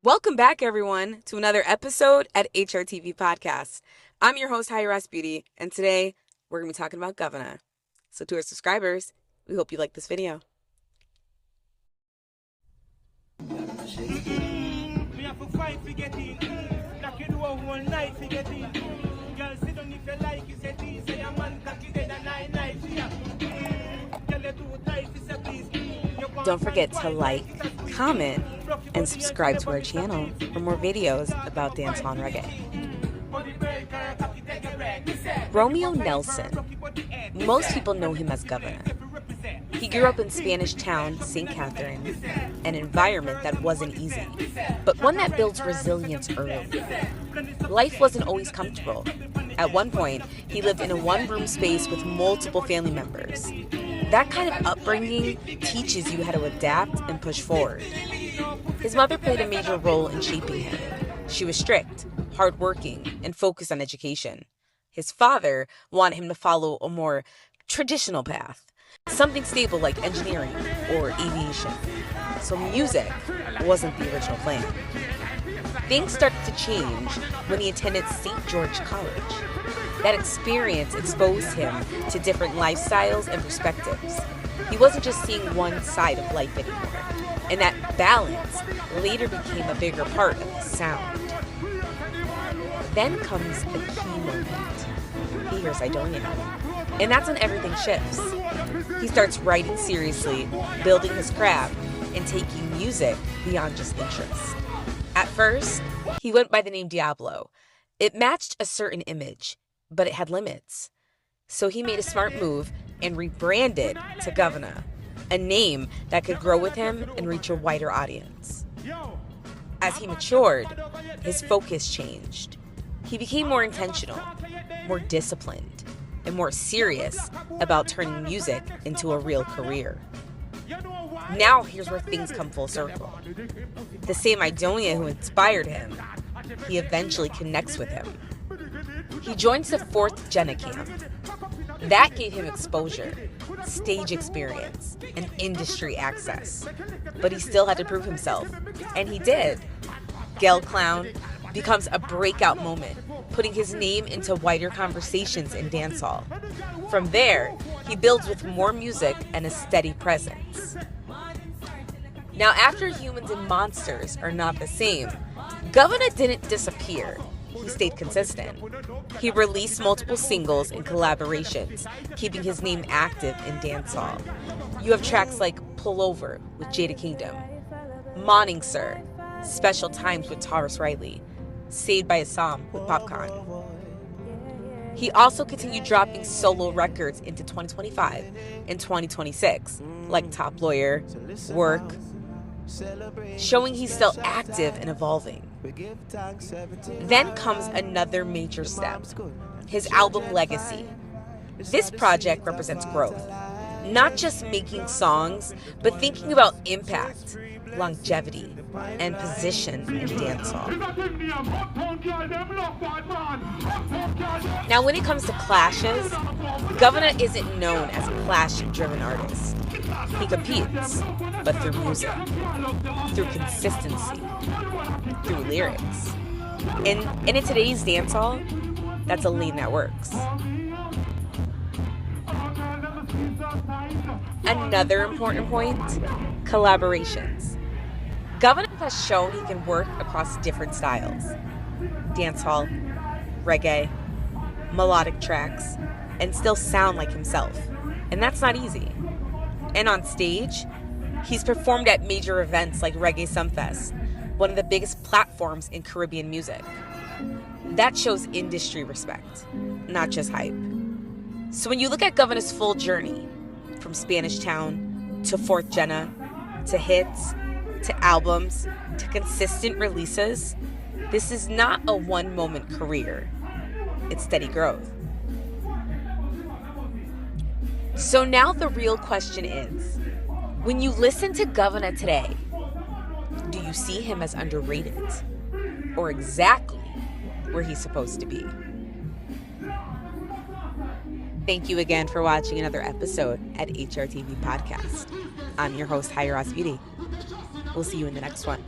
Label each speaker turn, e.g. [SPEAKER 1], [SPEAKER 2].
[SPEAKER 1] Welcome back, everyone, to another episode at HRTV Podcast. I'm your host, Hi Beauty, and today we're going to be talking about Govana. So to our subscribers, we hope you like this video. Don't forget to like, comment, and subscribe to our channel for more videos about dancehall and reggae. Romeo Nelson. Most people know him as Govana. He grew up in Spanish town, St. Catherine, an environment that wasn't easy, but one that builds resilience early. Life wasn't always comfortable. At one point, he lived in a one-room space with multiple family members. That kind of upbringing teaches you how to adapt and push forward. His mother played a major role in shaping him. She was strict, hardworking, and focused on education. His father wanted him to follow a more traditional path, something stable like engineering or aviation. So music wasn't the original plan. Things started to change when he attended St. George College. That experience exposed him to different lifestyles and perspectives. He wasn't just seeing one side of life anymore, and that balance later became a bigger part of his sound. Then comes a key moment. He hears Idonia, and that's when everything shifts. He starts writing seriously, building his craft, and taking music beyond just interest. At first, he went by the name Diablo. It matched a certain image, but it had limits. So he made a smart move and rebranded to Govana, a name that could grow with him and reach a wider audience. As he matured, his focus changed. He became more intentional, more disciplined, and more serious about turning music into a real career. Now here's where things come full circle. The same Idonia who inspired him, he eventually connects with him. He joins the 4th Jenna camp. That gave him exposure, stage experience, and industry access. But he still had to prove himself, and he did. Gel Clown becomes a breakout moment, putting his name into wider conversations in dancehall. From there, he builds with more music and a steady presence. Now, after Humans and Monsters Are Not the Same, Govana didn't disappear. He stayed consistent. He released multiple singles and collaborations, keeping his name active in dancehall. You have tracks like Pull Over with Jada Kingdom, Morning Sir, Special Times with Taurus Riley, Saved by Assam with Popcorn. He also continued dropping solo records into 2025 and 2026, like Top Lawyer, Work, showing he's still active and evolving. Then comes another major step, his album Legacy. This project represents growth, not just making songs, but thinking about impact, longevity, and position in dancehall. Now, when it comes to clashes, Govana isn't known as a clash-driven artist. He competes, but through music, through consistency, through lyrics. And in today's dancehall, that's a lane that works. Another important point, collaborations. Govana has shown he can work across different styles. Dancehall, reggae, melodic tracks, and still sound like himself. And that's not easy. And on stage, he's performed at major events like Reggae Sumfest, one of the biggest platforms in Caribbean music. That shows industry respect, not just hype. So when you look at Govana's full journey, from Spanish Town to 4th Jenna, to hits, to albums, to consistent releases, this is not a one-moment career. It's steady growth. So now the real question is, when you listen to Govana today, do you see him as underrated or exactly where he's supposed to be? Thank you again for watching another episode at HRTV Podcast. I'm your host, Hi Beauty. We'll see you in the next one.